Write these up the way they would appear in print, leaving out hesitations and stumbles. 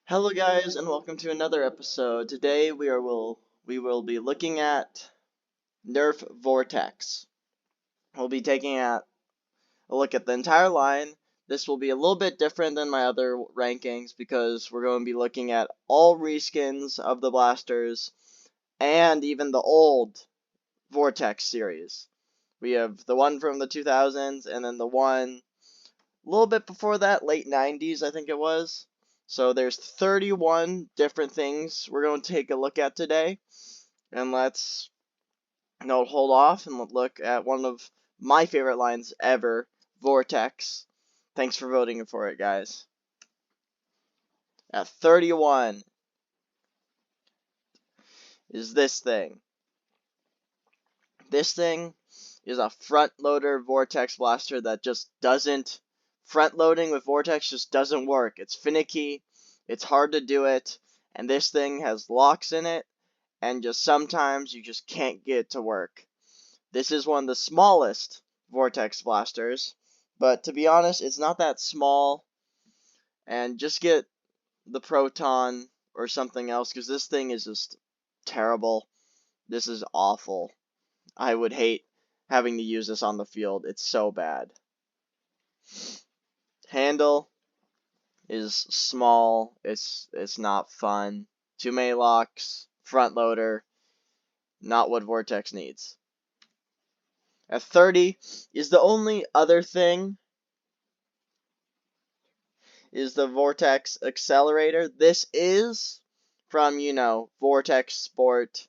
Hello guys and welcome to another episode. Today we will be looking at nerf vortex. We'll be taking a look at the entire line. This will be a little bit different than my other rankings because we're going to be looking at all reskins of the blasters and even the old vortex series. We have the one from the 2000s and then the one a little bit before that, late 90s I think it was. So there's 31 different things we're going to take a look at today. And let's hold off and look at one of my favorite lines ever, Vortex. Thanks for voting for it, guys. At 31 is this thing. This thing is a front loader Vortex blaster that just doesn't. Front loading with Vortex just doesn't work. It's finicky, it's hard to do it, and this thing has locks in it, and just sometimes you just can't get it to work. This is one of the smallest Vortex blasters, but to be honest, it's not that small, and just get the Proton or something else, because this thing is just terrible. This is awful. I would hate having to use this on the field. It's so bad. Handle is small. It's not fun. Too many locks. Front loader. Not what Vortex needs. At 30 is the only other thing is the Vortex Accelerator. This is from, Vortex Sport,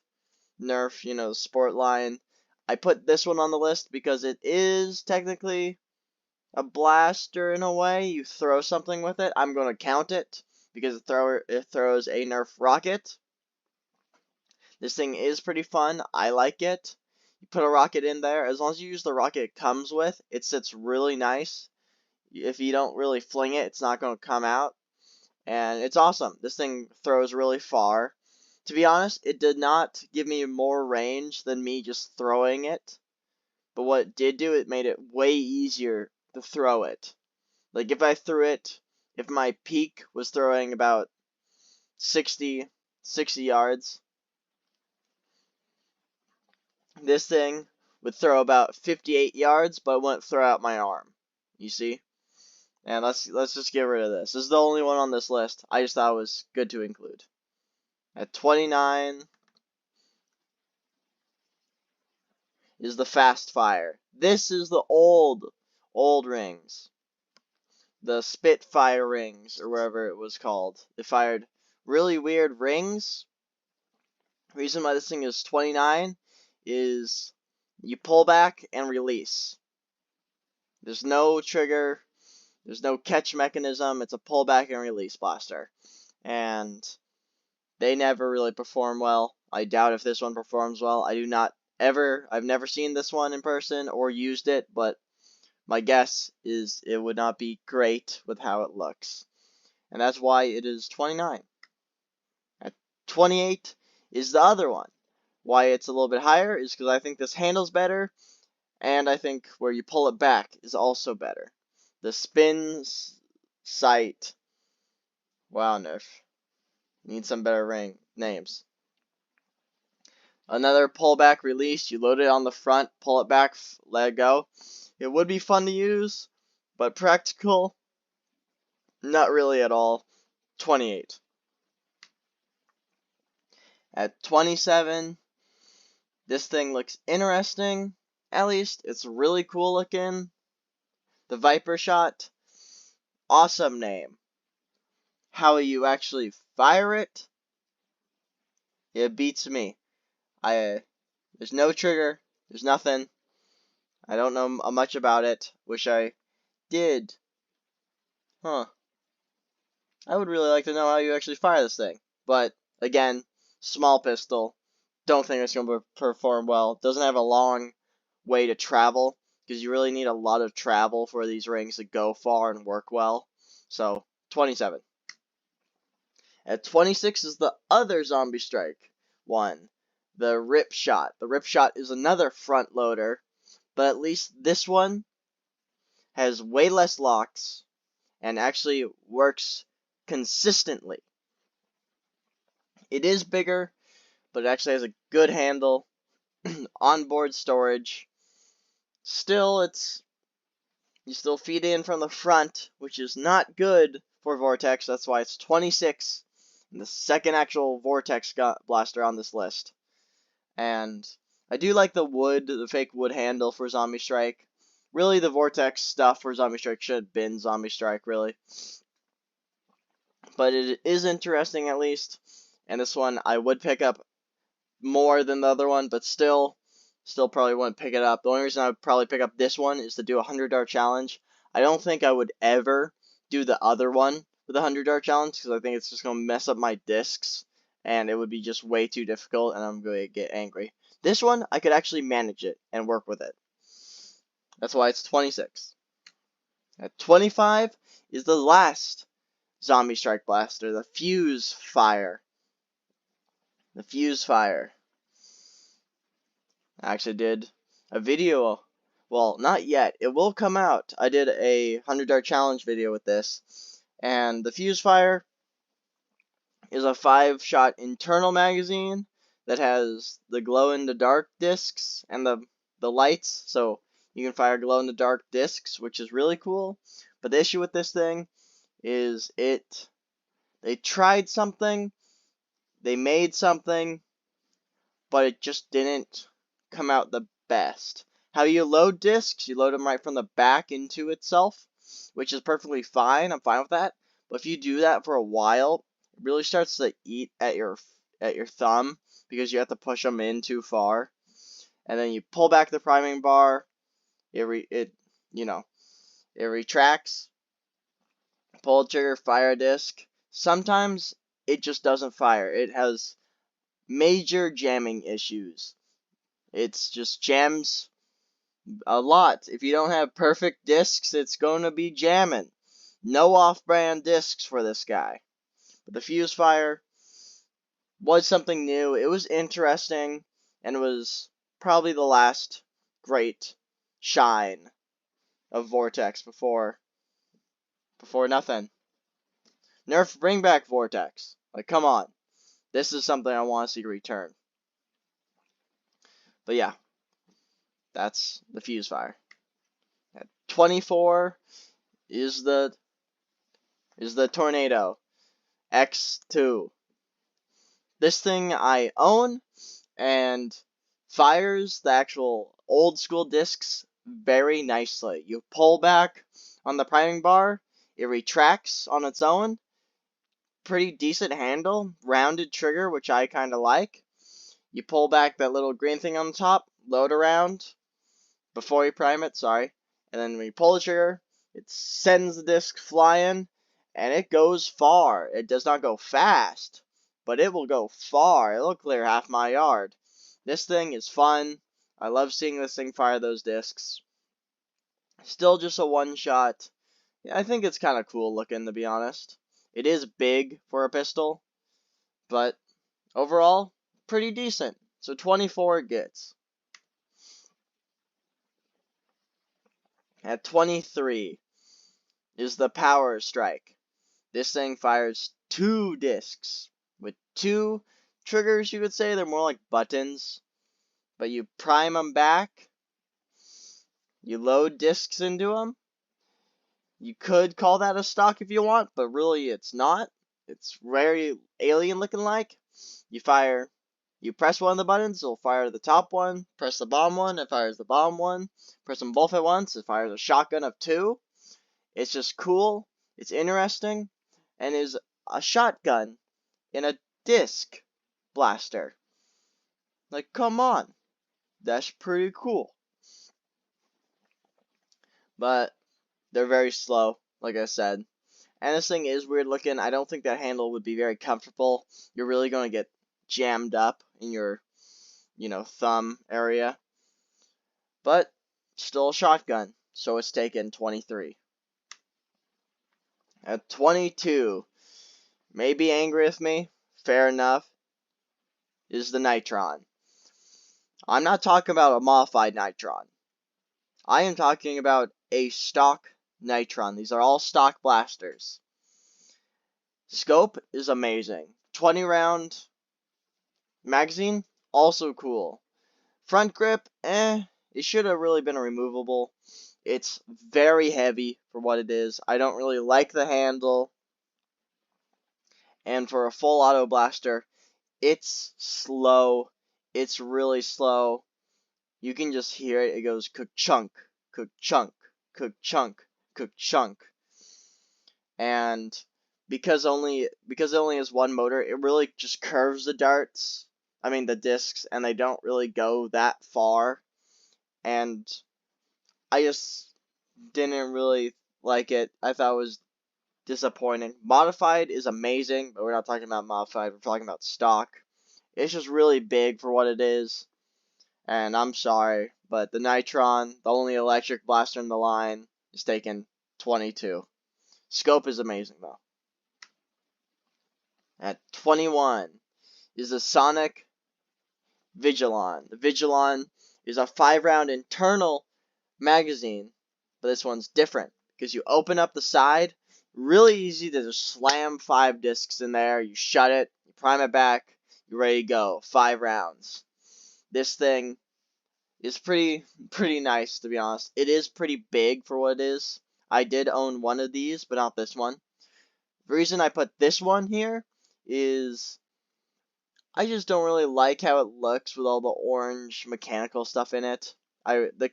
Nerf, sport line. I put this one on the list because it is technically a blaster in a way. You throw something with it. I'm going to count it because it throws a Nerf rocket. This thing is pretty fun. I like it. You put a rocket in there. As long as you use the rocket it comes with, it sits really nice. If you don't really fling it, it's not going to come out. And it's awesome. This thing throws really far. To be honest, it did not give me more range than me just throwing it. But what it did do, it made it way easier to throw it. Like if my peak was throwing about 60 yards, this thing would throw about 58 yards, but it wouldn't throw out my arm. You see? And let's just get rid of this. This is the only one on this list. I just thought it was good to include. At 29 is the fast fire. This is the old rings. The Spitfire rings, or whatever it was called. It fired really weird rings. The reason why this thing is 29 is you pull back and release. There's no trigger. There's no catch mechanism. It's a pull back and release blaster. And they never really perform well. I doubt if this one performs well. I've never seen this one in person or used it, but my guess is it would not be great with how it looks. And that's why it is 29. At 28 is the other one. Why it's a little bit higher is because I think this handles better, and I think where you pull it back is also better. The spin sight. Wow, Nerf. Need some better names. Another pullback release. You load it on the front, pull it back, let it go. It would be fun to use, but practical, not really at all. 28. At 27, this thing looks interesting. At least it's really cool looking. The Viper Shot. Awesome name. How you actually fire it? It beats me. There's no trigger. There's nothing. I don't know much about it. Wish I did. Huh. I would really like to know how you actually fire this thing. But, again, small pistol. Don't think it's going to perform well. Doesn't have a long way to travel, because you really need a lot of travel for these rings to go far and work well. So, 27. At 26 is the other Zombie Strike one. The Rip Shot. The Rip Shot is another front loader, but at least this one has way less locks and actually works consistently. It is bigger, but it actually has a good handle, onboard storage. Still, you still feed in from the front, which is not good for Vortex. That's why it's 26, and the second actual Vortex blaster on this list. And I do like the fake wood handle for Zombie Strike. Really, the Vortex stuff for Zombie Strike should have been Zombie Strike, really. But it is interesting, at least. And this one I would pick up more than the other one, but still probably wouldn't pick it up. The only reason I would probably pick up this one is to do a 100 dart challenge. I don't think I would ever do the other one with a 100 dart challenge, because I think it's just going to mess up my discs, and it would be just way too difficult, and I'm going to get angry. This one, I could actually manage it and work with it. That's why it's 26. At 25 is the last Zombie Strike Blaster, the Fuse Fire. The Fuse Fire. I actually did a video. Well, not yet. It will come out. I did a 100 dart challenge video with this. And the Fuse Fire is a 5-shot internal magazine that has the glow-in-the-dark discs and the lights. So you can fire glow-in-the-dark discs, which is really cool. But the issue with this thing is they tried something, they made something, but it just didn't come out the best. How you load discs, you load them right from the back into itself, which is perfectly fine. I'm fine with that. But if you do that for a while, it really starts to eat at your thumb, because you have to push them in too far. And then you pull back the priming bar, it retracts. Pull the trigger, fire a disc. Sometimes it just doesn't fire. It has major jamming issues. It's just jams a lot. If you don't have perfect discs, it's going to be jamming. No off-brand discs for this guy. But the Fuse Fire was something new. It was interesting, and it was probably the last great shine of Vortex before nothing. Nerf, bring back Vortex. Like, come on. This is something I want to see return. But yeah, that's the Fuse Fire. At 24 is the Tornado X2. This thing I own, and fires the actual old school discs very nicely. You pull back on the priming bar, it retracts on its own. Pretty decent handle, rounded trigger, which I kind of like. You pull back that little green thing on the top, load around before you prime it, sorry. And then when you pull the trigger, it sends the disc flying, and it goes far. It does not go fast, but it will go far. It'll clear half my yard. This thing is fun. I love seeing this thing fire those discs. Still just a one-shot. Yeah, I think it's kind of cool looking, to be honest. It is big for a pistol, but overall, pretty decent. So 24 it gets. At 23 is the Power Strike. This thing fires 2 discs with 2 triggers, you could say. They're more like buttons, but you prime them back. You load discs into them. You could call that a stock if you want, but really it's not. It's very alien looking like. You press one of the buttons, it'll fire the top one. Press the bottom one, it fires the bottom one. Press them both at once, it fires a shotgun of 2. It's just cool, it's interesting, and is a shotgun in a disc blaster. Like, come on. That's pretty cool. But they're very slow, like I said. And this thing is weird looking. I don't think that handle would be very comfortable. You're really going to get jammed up in your, thumb area. But still a shotgun, so it's taken 23. At 22, may be angry with me, fair enough, is the Nitron. I'm not talking about a modified Nitron. I am talking about a stock Nitron. These are all stock blasters. Scope is amazing. 20 round magazine, also cool. Front grip, it should have really been removable. It's very heavy for what it is. I don't really like the handle. And for a full auto blaster, it's slow. It's really slow. You can just hear it. It goes cook chunk, cook chunk, cook chunk, cook chunk. And because it only has one motor, it really just curves the darts. I mean the discs, and they don't really go that far. And I just didn't really like it. I thought it was disappointing. Modified is amazing, but we're not talking about modified. We're talking about stock. It's just really big for what it is. And I'm sorry, but the Nitron, the only electric blaster in the line, is taking 22. Scope is amazing though. At 21 is the Sonic Vigilon. The Vigilon is a 5-round internal magazine, but this one's different because you open up the side. Really easy to just slam 5 discs in there. You shut it, you prime it back, you're ready to go. 5 rounds. This thing is pretty nice, to be honest. It is pretty big for what it is. I did own one of these, but not this one. The reason I put this one here is I just don't really like how it looks with all the orange mechanical stuff in it. The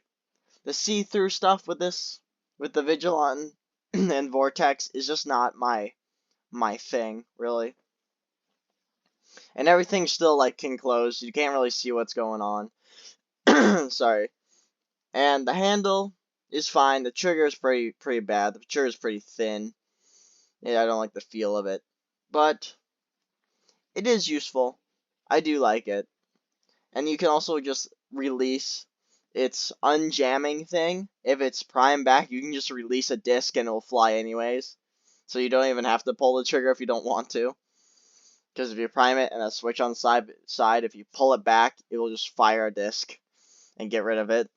see-through stuff with the Vigilon and Vortex is just not my thing, really. And everything's still like enclosed. You can't really see what's going on. Sorry. And the handle is fine. The trigger is pretty bad. The trigger is pretty thin. Yeah, I don't like the feel of it. But it is useful. I do like it. And you can also just release its unjamming thing. If it's prime back, you can just release a disc and it'll fly anyways. So you don't even have to pull the trigger if you don't want to. Because if you prime it and a switch on the side, if you pull it back, it will just fire a disc and get rid of it.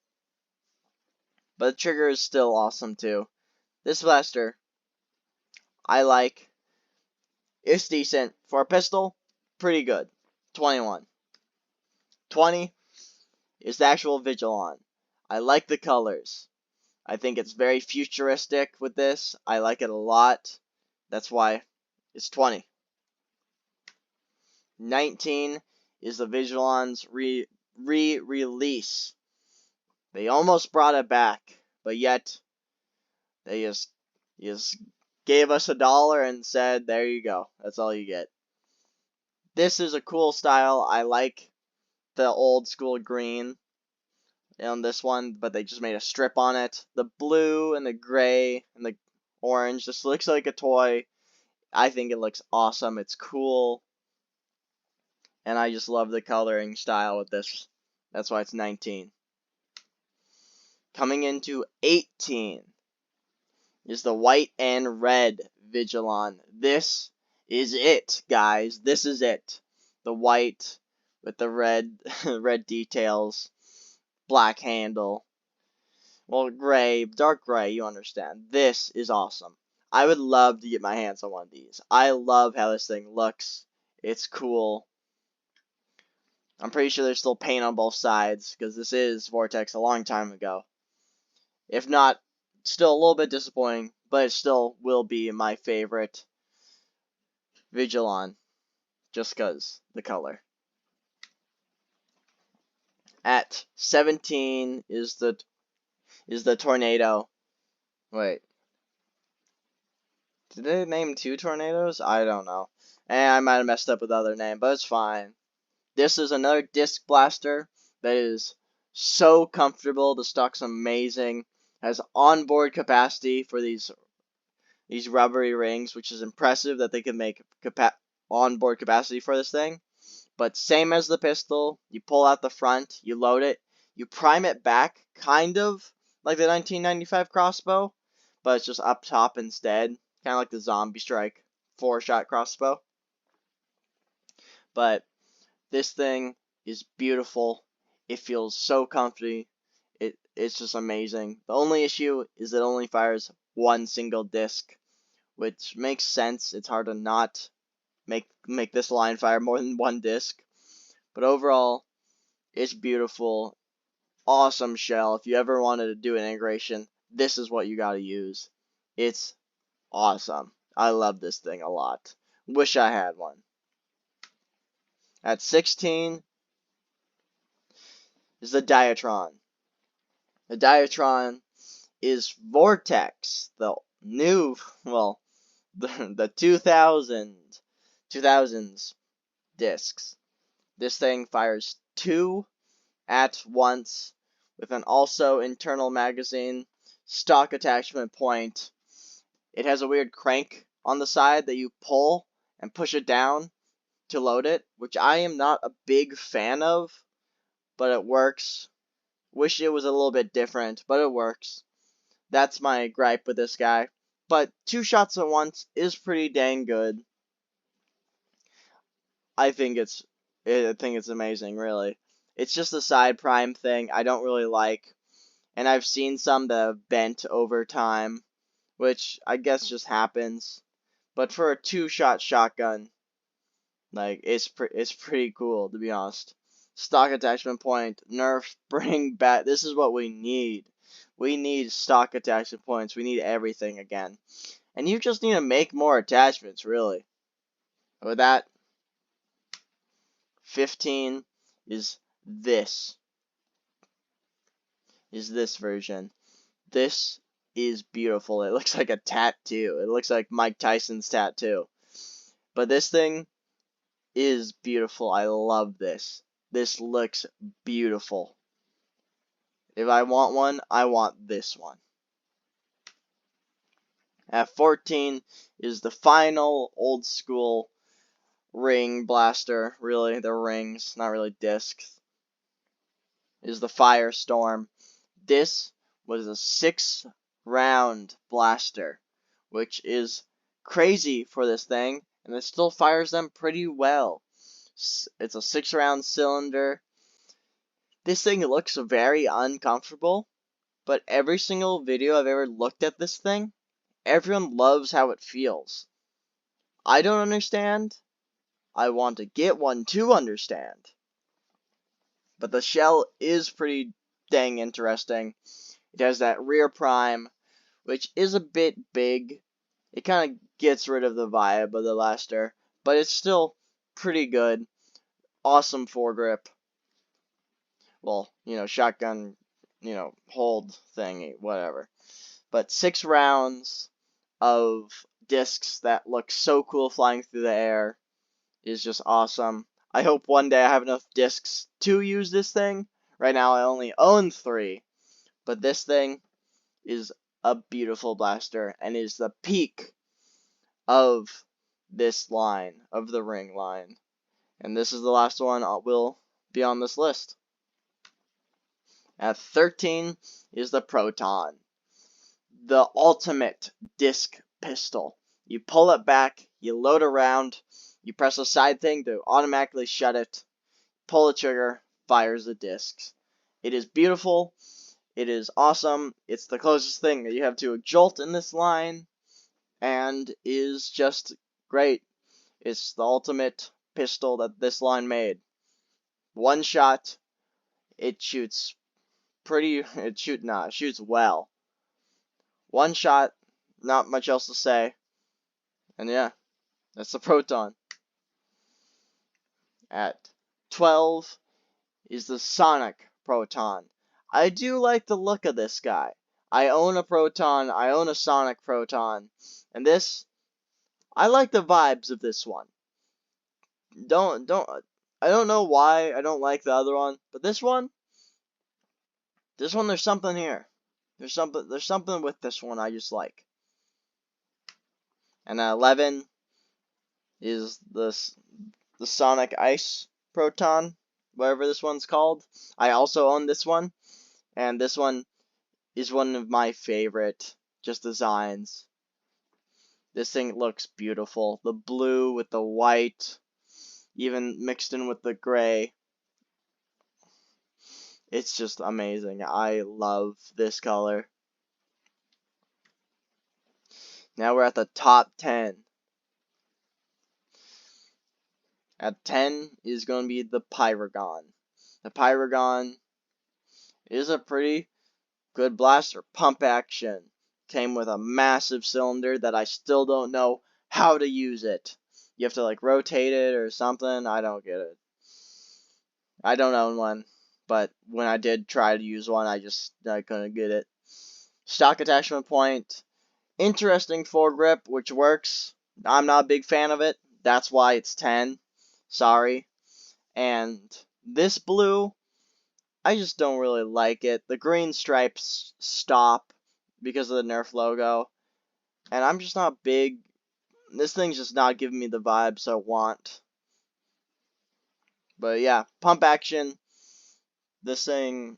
But the trigger is still awesome too. This blaster, I like. It's decent. For a pistol, pretty good. 21. 20 is the actual Vigilon. I like the colors. I think it's very futuristic with this. I like it a lot. That's why it's 20. 19 is the Vigilon's re-release. They almost brought it back, but yet they just gave us $1 and said, there you go. That's all you get. This is a cool style. I like the old school green on this one, but they just made a strip on it. The blue and the gray and the orange just looks like a toy. I think it looks awesome. It's cool. And I just love the coloring style with this. That's why it's 19. Coming into 18 is the white and red Vigilon. This is it, guys. This is it. The white with the red red details, black handle. Well, gray, dark gray, you understand. This is awesome. I would love to get my hands on one of these. I love how this thing looks. It's cool. I'm pretty sure there's still paint on both sides, because this is Vortex a long time ago. If not, still a little bit disappointing, but it still will be my favorite Vigilon, just because the color. At 17 is the Tornado. Wait. Did they name 2 tornadoes? I don't know. I might have messed up with the other name, but it's fine. This is another disc blaster that is so comfortable. The stock's amazing. Has onboard capacity for these rubbery rings, which is impressive that they can make onboard capacity for this thing. But same as the pistol, you pull out the front, you load it, you prime it back, kind of like the 1995 crossbow, but it's just up top instead, kind of like the Zombie Strike 4-shot crossbow. But this thing is beautiful. It feels so comfy. It's just amazing. The only issue is it only fires one single disc, which makes sense. It's hard to not make this line fire more than one disc. But overall, it's beautiful. Awesome shell. If you ever wanted to do an integration, this is what you gotta use. It's awesome. I love this thing a lot. Wish I had one. At 16 is the Diatron. The Diatron is Vortex, the new, well, the 2000s discs. This thing fires 2 at once with an also internal magazine, stock attachment point. It has a weird crank on the side that you pull and push it down to load it, which I am not a big fan of, but it works. Wish it was a little bit different, but it works. That's my gripe with this guy. But 2 shots at once is pretty dang good. I think it's amazing, really. It's just a side prime thing I don't really like, and I've seen some that have bent over time, which I guess just happens. But for a 2-shot shotgun, like it's pretty cool, to be honest. Stock attachment point, nerf, bring back. This is what we need. We need stock attachment points. We need everything again, and you just need to make more attachments, really. With that, 15 is this. Version. This is beautiful. It looks like a tattoo. It looks like Mike Tyson's tattoo. But this thing is beautiful. I love this. This looks beautiful. If I want one, I want this one. At 14 is the final old school ring blaster. Really, they're rings, not really discs. Is the Firestorm. This was a 6-round blaster, which is crazy for this thing, and it still fires them pretty well. It's a 6-round cylinder. This thing looks very uncomfortable, but every single video I've ever looked at this thing, everyone loves how it feels. I don't understand. I want to get one to understand. But the shell is pretty dang interesting. It has that rear prime, which is a bit big. It kind of gets rid of the vibe of the blaster, but it's still pretty good. Awesome foregrip. Well, shotgun, hold thingy, whatever. But 6 rounds of discs that look so cool flying through the air is just awesome. I hope one day I have enough discs to use this thing. Right now I only own 3, but this thing is a beautiful blaster and is the peak of this line, of the ring line. And this is the last one will be on this list. At 13 is the Proton, the ultimate disc pistol. You pull it back, you load around, you press a side thing to automatically shut it, pull the trigger, fires the discs. It is beautiful. It is awesome. It's the closest thing that you have to a Jolt in this line, and is just great. It's the ultimate pistol that this line made. One shot, it shoots it shoots well. One shot, not much else to say. And yeah, that's the Proton. At 12 is the Sonic Proton. I do like the look of this guy. I own a Proton, I own a Sonic Proton, and I like the vibes of this one. I don't know why I don't like the other one, but this one, there's something here. There's something with this one I just like. And at 11 is the Sonic Ice Proton, whatever this one's called. I also own this one, and this one is one of my favorite just designs. This thing looks beautiful. The blue with the white, even mixed in with the gray. It's just amazing. I love this color. Now we're at the top 10. At 10 is going to be the Pyragon. The Pyragon is a pretty good blaster. Pump action. Came with a massive cylinder that I still don't know how to use it. You have to like rotate it or something. I don't get it. I don't own one, but when I did try to use one, I couldn't get it. Stock attachment point. Interesting foregrip, which works. I'm not a big fan of it. That's why it's 10. Sorry. And this blue, I just don't really like it. The green stripes stop because of the Nerf logo. And I'm just not big. This thing's just not giving me the vibes I want. But yeah, pump action. This thing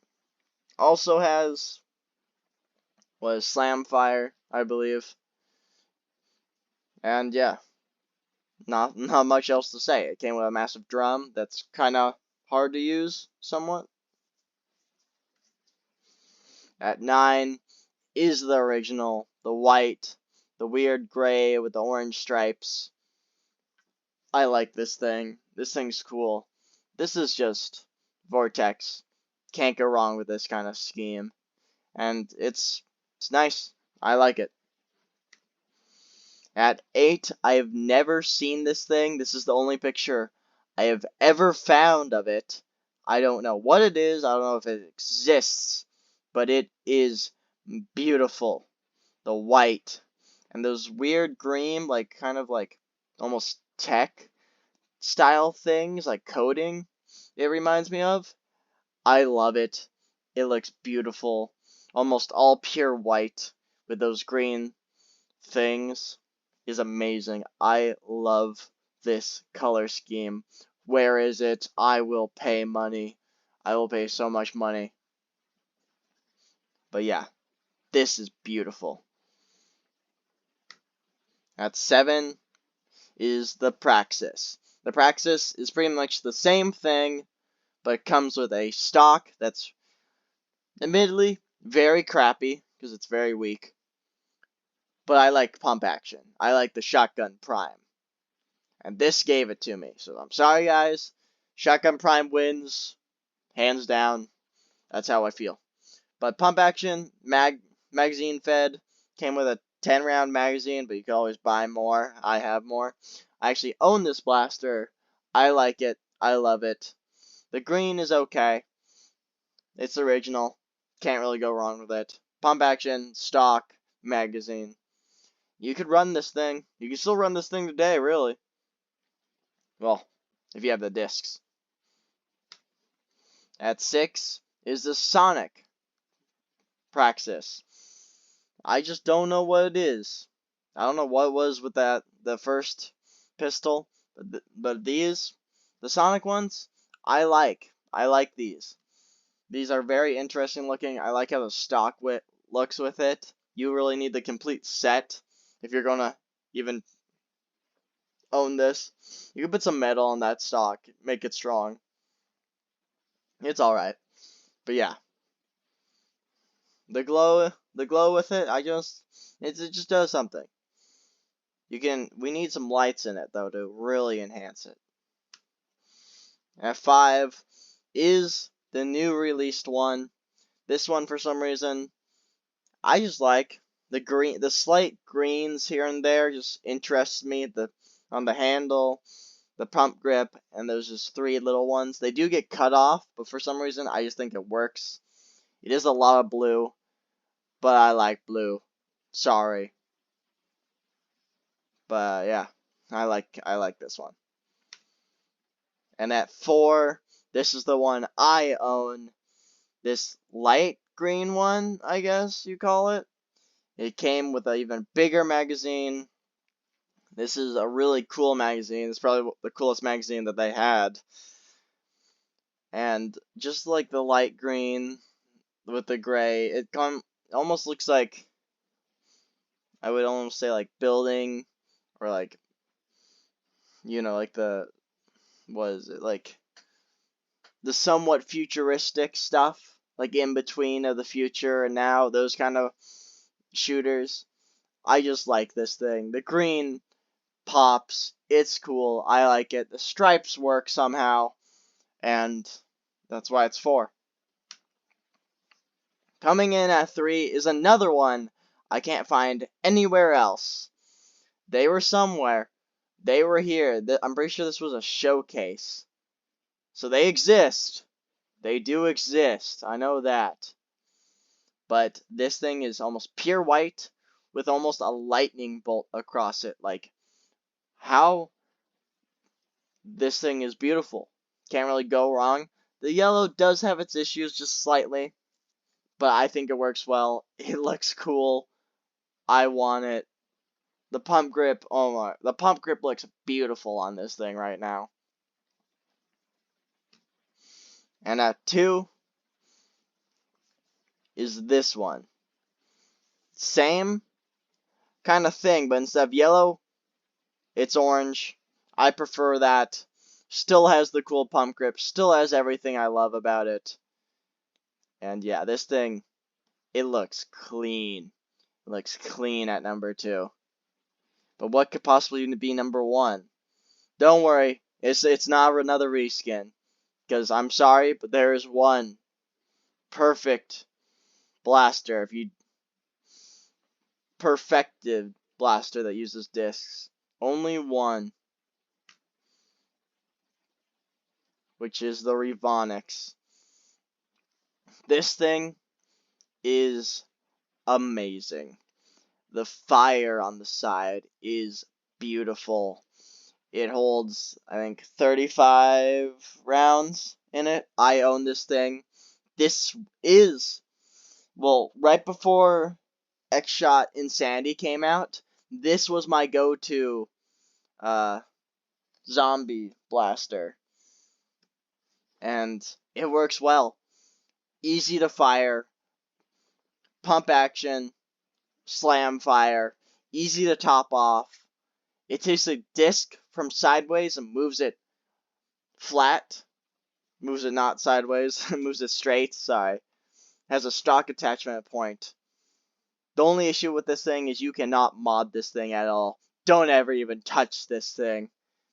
also has slam fire, I believe. And yeah, not much else to say. It came with a massive drum that's kind of hard to use somewhat. At 9 is the original, the white, the weird gray with the orange stripes. I like this thing. This thing's cool. This is just Vortex. Can't go wrong with this kind of scheme. And it's nice. I like it. At 8, I have never seen this thing. This is the only picture I have ever found of it. I don't know what it is. I don't know if it exists. But it is beautiful. The white. And those weird green, like kind of like almost tech style things, like coding, it reminds me of. I love it. It looks beautiful. Almost all pure white with those green things is amazing. I love this color scheme. Where is it? I will pay money. I will pay so much money. But yeah, this is beautiful. At 7 is the Praxis. The Praxis is pretty much the same thing, but it comes with a stock that's admittedly very crappy because it's very weak. But I like pump action. I like the Shotgun Prime. And this gave it to me. So I'm sorry, guys. Shotgun Prime wins. Hands down. That's how I feel. But pump action, magazine fed. Came with a 10-round magazine, but you can always buy more. I have more. I actually own this blaster. I like it. I love it. The green is okay. It's original. Can't really go wrong with it. Pump action, stock, magazine. You could run this thing. You can still run this thing today, really. Well, if you have the discs. At 6 is the Sonic Praxis. I just don't know what it is. I don't know what it was with the first pistol, but these, the Sonic ones, I like. I like these. These are very interesting looking. I like how the stock looks with it. You really need the complete set if you're gonna even own this. You can put some metal on that stock, make it strong. It's alright. But yeah. The glow with it, it just does something. We need some lights in it though to really enhance it. At 5 is the new released one. This one for some reason I just like the slight greens here and there just interests me. On the handle, the pump grip, and those just 3 little ones. They do get cut off, but for some reason I just think it works. It is a lot of blue, but I like blue. Sorry. But yeah, I like this one. And at 4, this is the one I own. This light green one, I guess you call it. It came with an even bigger magazine. This is a really cool magazine. It's probably the coolest magazine that they had. And just like the light green with the gray, it almost looks like, I would almost say like building, or like, like like the somewhat futuristic stuff, like in between of the future and now, those kind of shooters. I just like this thing. The green pops. It's cool. I like it. The stripes work somehow, and that's why it's 4. Coming in at 3 is another one I can't find anywhere else. They were somewhere. They were here. I'm pretty sure this was a showcase. So they exist. They do exist. I know that. But this thing is almost pure white with almost a lightning bolt across it. Like, how this thing is beautiful. Can't really go wrong. The yellow does have its issues just slightly, but I think it works well. It looks cool. I want it. The pump grip, oh my, the pump grip looks beautiful on this thing right now. And at 2 is this one. Same kind of thing, but instead of yellow, it's orange. I prefer that. Still has the cool pump grip, still has everything I love about it. And yeah, this thing, it looks clean. It looks clean at number 2. But what could possibly be number 1? Don't worry, it's not another reskin. Because I'm sorry, but there is one perfect blaster. If you perfected blaster that uses discs. Only one. Which is the Revonix. This thing is amazing. The fire on the side is beautiful. It holds, I think, 35 rounds in it. I own this thing. This is, well, right before X-Shot Insanity came out, this was my go-to zombie blaster. And it works well. Easy to fire. Pump action. Slam fire. Easy to top off. It takes a disc from sideways and moves it flat. Moves it not sideways. Moves it straight. Sorry. Has a stock attachment point. The only issue with this thing is you cannot mod this thing at all. Don't ever even touch this thing,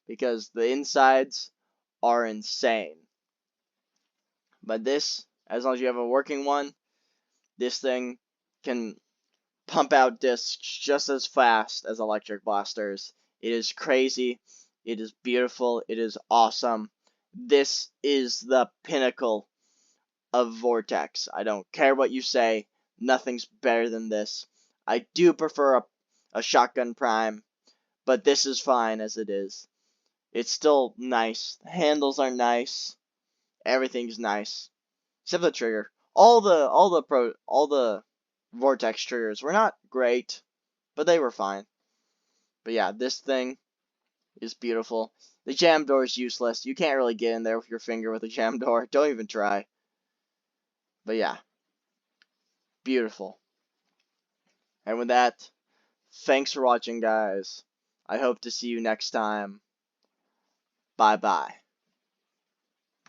because the insides are insane. But this, as long as you have a working one, this thing can pump out discs just as fast as electric blasters. It is crazy. It is beautiful. It is awesome. This is the pinnacle of Vortex. I don't care what you say. Nothing's better than this. I do prefer a shotgun prime, but this is fine as it is. It's still nice. The handles are nice. Everything's nice. Except the trigger. All the Vortex triggers were not great, but they were fine. But yeah, this thing is beautiful. The jam door is useless. You can't really get in there with your finger with a jam door. Don't even try. But yeah, beautiful. And with that, thanks for watching, guys. I hope to see you next time. Bye-bye.